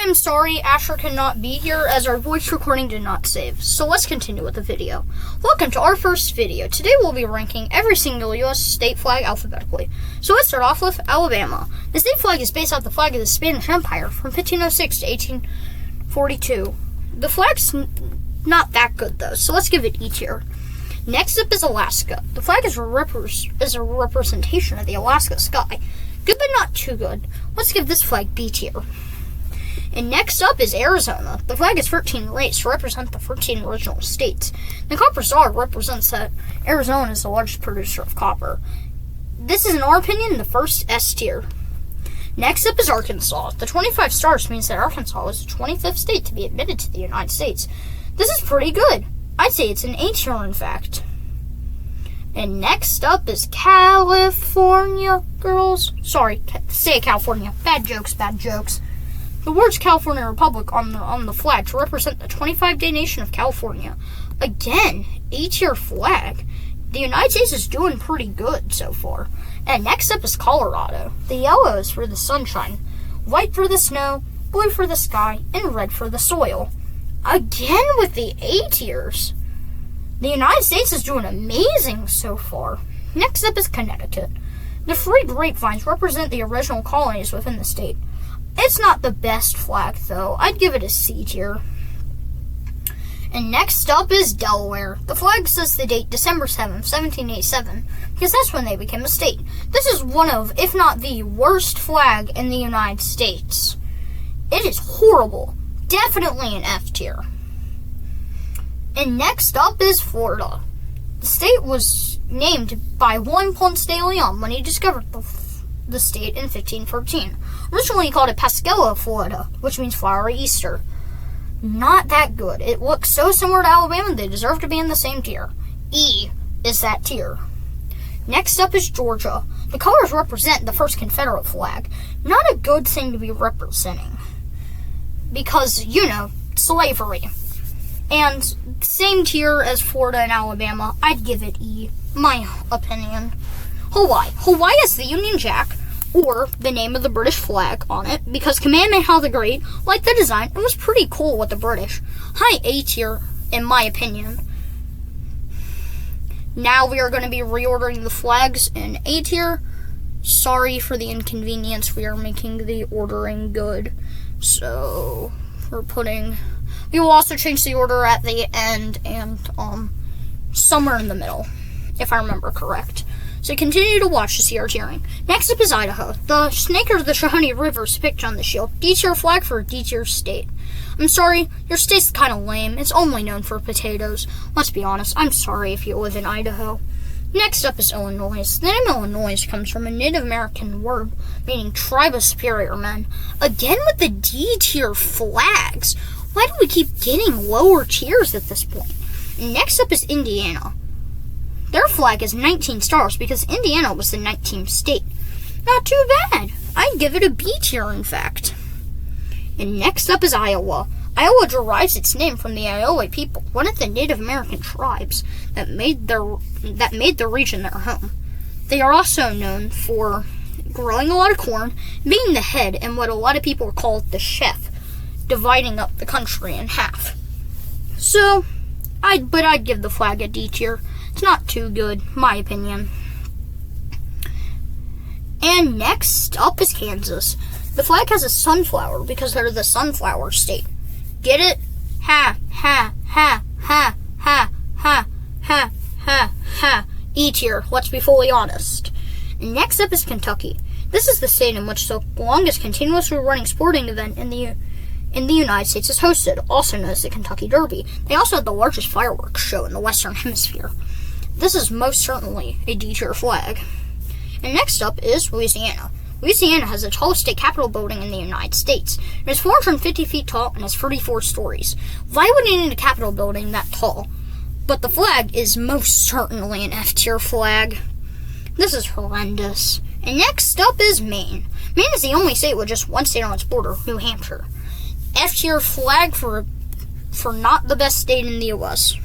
am sorry Asher cannot be here as our voice recording did not save. So let's continue with the video. Welcome to our first video. Today we'll be ranking every single U.S. state flag alphabetically. So let's start off with Alabama. The state flag is based off the flag of the Spanish Empire from 1506 to 1842. The flag's not that good though, so let's give it E tier. Next up is Alaska. The flag is a representation of the Alaska sky. Good but not too good. Let's give this flag B tier. And next up is Arizona. The flag is 13 raised to represent the 13 original states. The copper star represents that Arizona is the largest producer of copper. This is, in our opinion, the first S tier. Next up is Arkansas. The 25 stars means that Arkansas was the 25th state to be admitted to the United States. This is pretty good. I'd say it's an A tier, in fact. And next up is California, girls. Sorry, say California. Bad jokes. The words California Republic on the flag to represent the 25-day nation of California. Again, A tier flag. The United States is doing pretty good so far. And next up is Colorado. The yellow is for the sunshine, white for the snow, blue for the sky, and red for the soil. Again with the A tiers. The United States is doing amazing so far. Next up is Connecticut. The free grapevines represent the original colonies within the state. It's not the best flag though. I'd give it a C tier. And next up is Delaware. The flag says the date December 7th, 1787, because that's when they became a state. This is one of, if not the worst flag in the United States. It is horrible. Definitely an F tier. And next up is Florida. The state was named by William Ponce de Leon when he discovered the state in 1513. Originally he called it Pasquilla, Florida, which means flowery Easter. Not that good. It looks so similar to Alabama, they deserve to be in the same tier. E is that tier. Next up is Georgia. The colors represent the first Confederate flag. Not a good thing to be representing. Because, slavery. And same tier as Florida and Alabama, I'd give it E, my opinion. Hawaii. Hawaii is the Union Jack, or the name of the British flag on it, because Kamehameha the Great liked the design and was pretty cool with the British. High A tier, in my opinion. Now we are going to be reordering the flags in A tier. Sorry for the inconvenience, we are making the ordering good. So, we will also change the order at the end and somewhere in the middle, if I remember correct. So continue to watch to see our tiering. Next up is Idaho. The Snake or the Shawnee River is pictured on the shield. D tier flag for a D tier state. I'm sorry, your state's kind of lame. It's only known for potatoes. Let's be honest, I'm sorry if you live in Idaho. Next up is Illinois. The name Illinois comes from a Native American word meaning tribe of superior men. Again with the D tier flags. Why do we keep getting lower tiers at this point? Next up is Indiana. Their flag is 19 stars because Indiana was the 19th state. Not too bad. I'd give it a B tier, in fact. And next up is Iowa. Iowa derives its name from the Iowa people, one of the Native American tribes that made the region their home. They are also known for growing a lot of corn, being the head, and what a lot of people call the chef, dividing up the country in half. So, I'd give the flag a D tier. It's not too good, my opinion. And next up is Kansas. The flag has a sunflower because they're the sunflower state. Get it? Ha, ha, ha, ha, ha, ha, ha, ha, ha. E tier, let's be fully honest. Next up is Kentucky. This is the state in which the longest continuously running sporting event in the United States is hosted, also known as the Kentucky Derby. They also have the largest fireworks show in the Western Hemisphere. This is most certainly a D tier flag. And next up is Louisiana. Louisiana has the tallest state capitol building in the United States. It is 450 feet tall and has 34 stories. Why would you need a capitol building that tall? But the flag is most certainly an F tier flag. This is horrendous. And next up is Maine. Maine is the only state with just one state on its border, New Hampshire. F tier flag for not the best state in the U.S.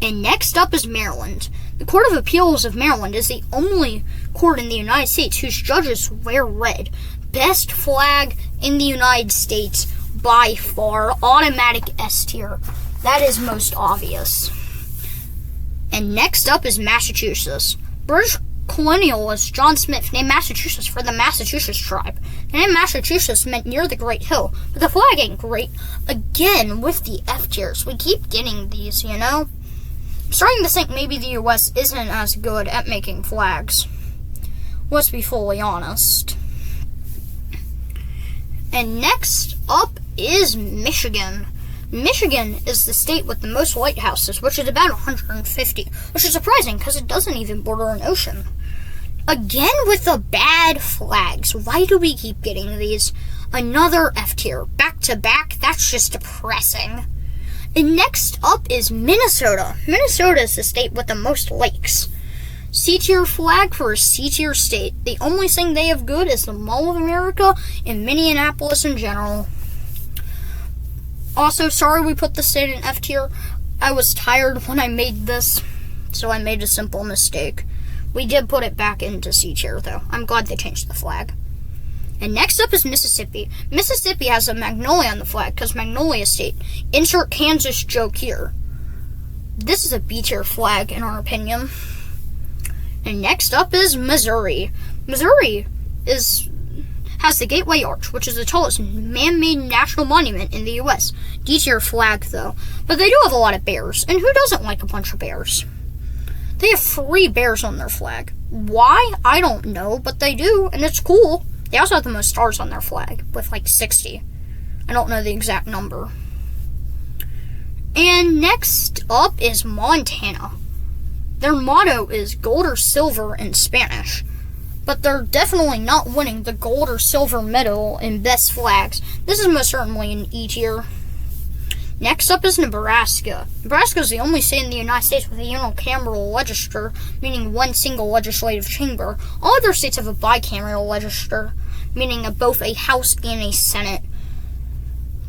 And next up is Maryland. The Court of Appeals of Maryland is the only court in the United States whose judges wear red. Best flag in the United States by far, automatic S tier. That is most obvious. And next up is Massachusetts. British colonialist John Smith named Massachusetts for the Massachusetts tribe. The name Massachusetts meant near the Great Hill, but the flag ain't great. Again, with the F tiers, we keep getting these, you know? I'm starting to think maybe the US isn't as good at making flags. Let's be fully honest. And next up is Michigan. Michigan is the state with the most lighthouses, which is about 150, which is surprising because it doesn't even border an ocean. Again with the bad flags. Why do we keep getting these? Another F tier. Back to back, that's just depressing. And next up is Minnesota. Minnesota is the state with the most lakes. C tier flag for a C tier state. The only thing they have good is the Mall of America and Minneapolis in general. Also, sorry we put the state in F tier. I was tired when I made this, so I made a simple mistake. We did put it back into C tier, though. I'm glad they changed the flag. And next up is Mississippi. Mississippi has a magnolia on the flag, because Magnolia State. Insert Kansas joke here. This is a B tier flag, in our opinion. And next up is Missouri. Missouri has the Gateway Arch, which is the tallest man-made national monument in the U.S. D tier flag, though. But they do have a lot of bears, and who doesn't like a bunch of bears? They have 3 bears on their flag. Why? I don't know, but they do, and it's cool. They also have the most stars on their flag, with like 60. I don't know the exact number. And next up is Montana. Their motto is gold or silver in Spanish. But they're definitely not winning the gold or silver medal in best flags. This is most certainly an E tier. Next up is Nebraska. Nebraska is the only state in the United States with a unicameral legislature, meaning one single legislative chamber. All other states have a bicameral legislature, meaning both a House and a Senate.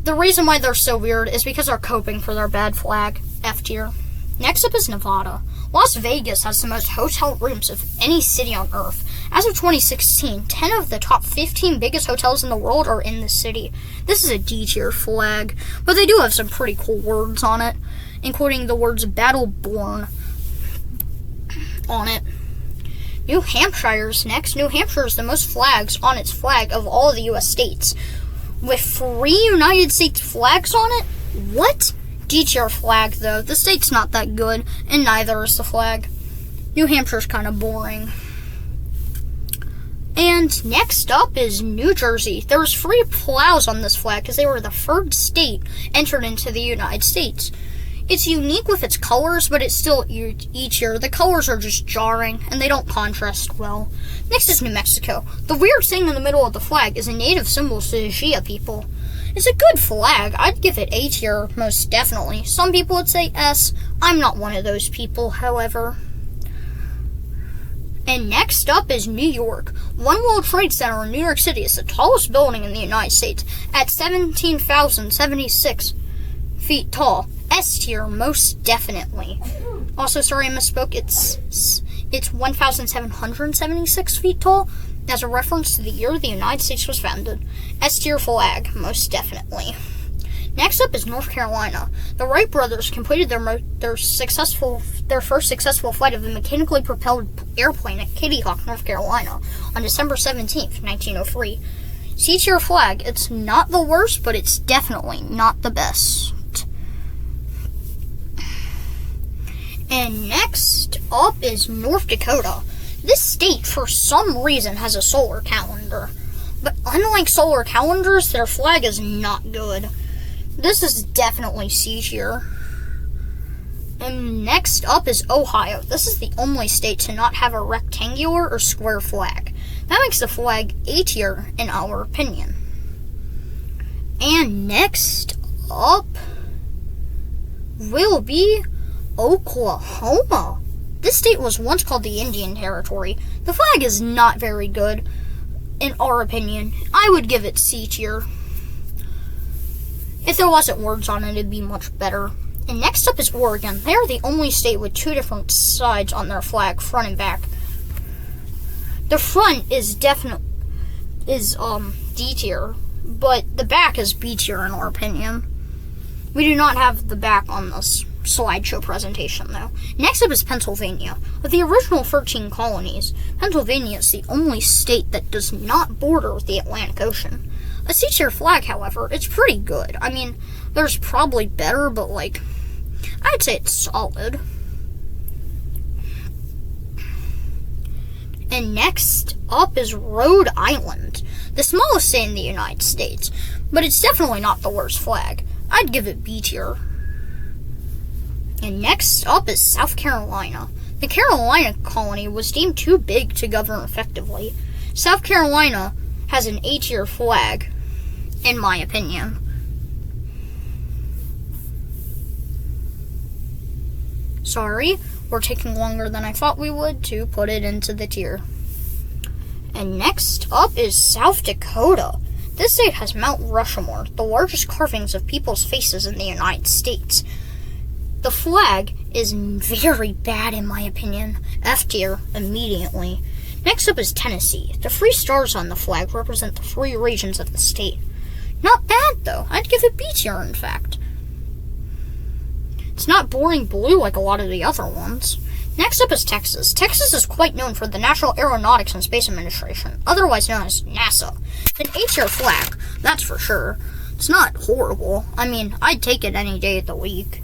The reason why they're so weird is because they're coping for their bad flag. F tier. Next up is Nevada. Las Vegas has the most hotel rooms of any city on Earth. As of 2016, 10 of the top 15 biggest hotels in the world are in this city. This is a D tier flag, but they do have some pretty cool words on it, including the words Battleborn on it. New Hampshire's next. New Hampshire is the most flags on its flag of all of the U.S. states, with 3 United States flags on it? What? D tier flag, though. The state's not that good, and neither is the flag. New Hampshire's kind of boring. And next up is New Jersey. There was 3 plows on this flag because they were the first state entered into the United States. It's unique with its colors, but it's still E tier. The colors are just jarring, and they don't contrast well. Next is New Mexico. The weird thing in the middle of the flag is a native symbol to the Shia people. It's a good flag. I'd give it A tier, most definitely. Some people would say S. I'm not one of those people, however. And next up is New York. One World Trade Center in New York City is the tallest building in the United States at 17,076 feet tall. S tier, most definitely. Also, sorry I misspoke. It's 1,776 feet tall. As a reference to the year the United States was founded. S tier flag, most definitely. Next up is North Carolina. The Wright brothers completed their first successful flight of a mechanically propelled airplane at Kitty Hawk, North Carolina, on December 17th, 1903. C tier flag. It's not the worst, but it's definitely not the best. And next up is North Dakota. This state, for some reason, has a solar calendar. But unlike solar calendars, their flag is not good. This is definitely C tier. And next up is Ohio. This is the only state to not have a rectangular or square flag. That makes the flag A tier, in our opinion. And next up will be Oklahoma. This state was once called the Indian Territory. The flag is not very good, in our opinion. I would give it C tier. If there wasn't words on it, it'd be much better. And next up is Oregon. They are the only state with 2 different sides on their flag, front and back. The front is D tier. but the back is B tier in our opinion. We do not have the back on this slideshow presentation, though. Next up is Pennsylvania. Of the original 13 colonies, Pennsylvania is the only state that does not border the Atlantic Ocean. A C-tier flag, however, it's pretty good. I mean, there's probably better, but, like, I'd say it's solid. And next up is Rhode Island, the smallest state in the United States, but it's definitely not the worst flag. I'd give it B tier. And next up is South Carolina. The Carolina colony was deemed too big to govern effectively. South Carolina has an A tier flag, in my opinion. Sorry, we're taking longer than I thought we would to put it into the tier. And next up is South Dakota. This state has Mount Rushmore, the largest carvings of people's faces in the United States. The flag is very bad in my opinion. F tier immediately. Next up is Tennessee. The 3 stars on the flag represent the 3 regions of the state. Not bad though. I'd give it B tier in fact. It's not boring blue like a lot of the other ones. Next up is Texas. Texas is quite known for the National Aeronautics and Space Administration, otherwise known as NASA. An A-tier flag, that's for sure. It's not horrible. I mean, I'd take it any day of the week.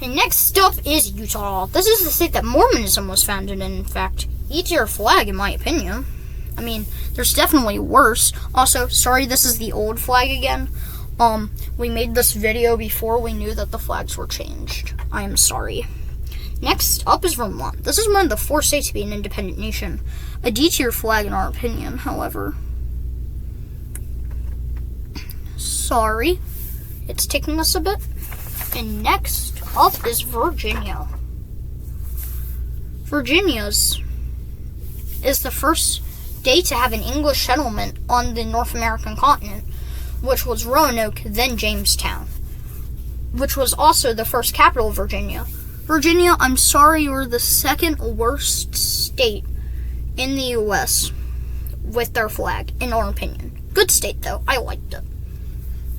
And next up is Utah. This is the state that Mormonism was founded in fact. E-tier flag, in my opinion. I mean, there's definitely worse. Also, sorry, this is the old flag again. We made this video before we knew that the flags were changed. I am sorry. Next up is Vermont. This is one of the 4 states to be an independent nation. A D-tier flag in our opinion, however. Sorry. It's taking us a bit. And next up is Virginia. Virginia's is the first state to have an English settlement on the North American continent, which was Roanoke, then Jamestown, which was also the first capital of Virginia. Virginia, I'm sorry, you're the 2nd worst state in the U.S. with their flag, in our opinion. Good state, though. I liked it.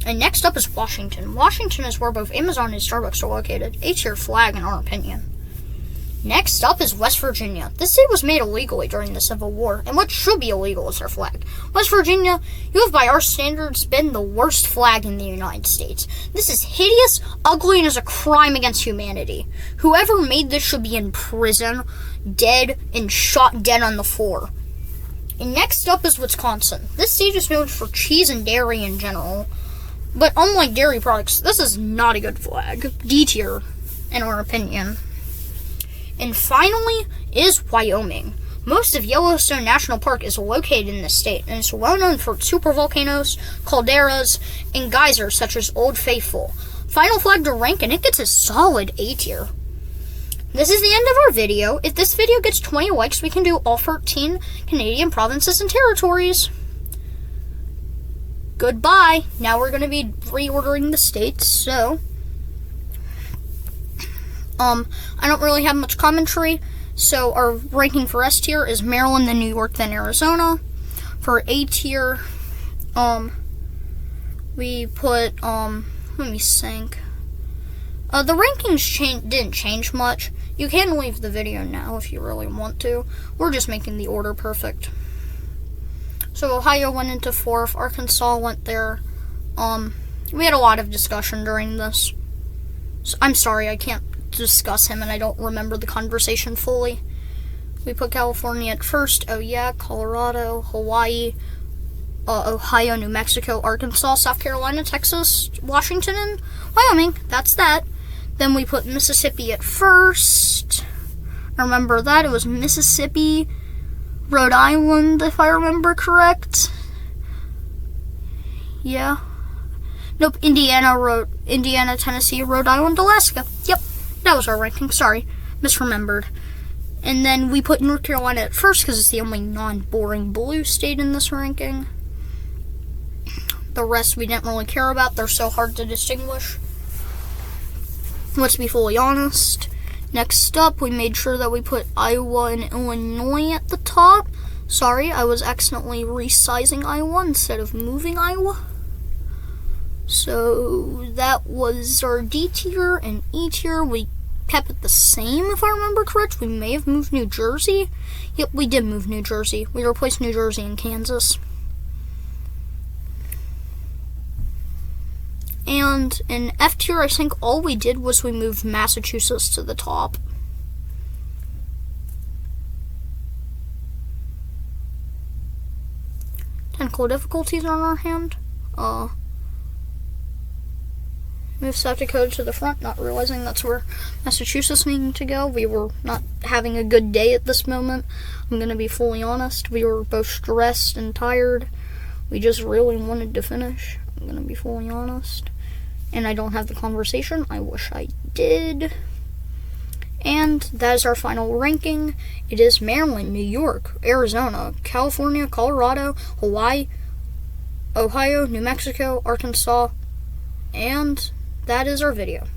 And next up is Washington. Washington is where both Amazon and Starbucks are located. A-tier flag, in our opinion. Next up is West Virginia. This state was made illegally during the Civil War, and what should be illegal is their flag. West Virginia, you have by our standards been the worst flag in the United States. This is hideous, ugly, and is a crime against humanity. Whoever made this should be in prison, dead, and shot dead on the floor. And next up is Wisconsin. This state is known for cheese and dairy in general, but unlike dairy products, this is not a good flag. D tier, in our opinion. And finally is Wyoming. Most of Yellowstone National Park is located in this state, and is well known for its supervolcanoes, calderas, and geysers such as Old Faithful. Final flag to rank, and it gets a solid A tier. This is the end of our video. If this video gets 20 likes, we can do all 13 Canadian provinces and territories. Goodbye. Now we're going to be reordering the states, so I don't really have much commentary, so our ranking for S tier is Maryland, then New York, then Arizona. For A tier, we put, let me think. The rankings didn't change much. You can leave the video now if you really want to. We're just making the order perfect. So Ohio went into 4th, Arkansas went there. We had a lot of discussion during this. So I'm sorry, I can't discuss him and I don't remember the conversation fully. We put California at 1st, oh yeah, Colorado, Hawaii, Ohio, New Mexico, Arkansas, South Carolina, Texas, Washington, and Wyoming. That's that. Then we put Mississippi at 1st. I remember that. It was Mississippi, Rhode Island, if I remember correct. Yeah. Nope, Indiana, Tennessee, Rhode Island, Alaska. Yep, that was our ranking. Sorry, misremembered. And then we put North Carolina at 1st because it's the only non-boring blue state in this ranking. The rest we didn't really care about. They're so hard to distinguish. Let's be fully honest. Next up, we made sure that we put Iowa and Illinois at the top. Sorry, I was accidentally resizing Iowa instead of moving Iowa. So that was our D tier, and E tier we kept it the same if I remember correct. We may have moved New Jersey. Yep, we did move New Jersey. We replaced New Jersey and Kansas. And in F tier, I think all we did was we moved Massachusetts to the top. Technical difficulties are on our hand. Move South Dakota to the front, not realizing that's where Massachusetts needed to go. We were not having a good day at this moment. I'm going to be fully honest. We were both stressed and tired. We just really wanted to finish. I'm going to be fully honest. And I don't have the conversation. I wish I did. And that is our final ranking. It is Maryland, New York, Arizona, California, Colorado, Hawaii, Ohio, New Mexico, Arkansas, and that is our video.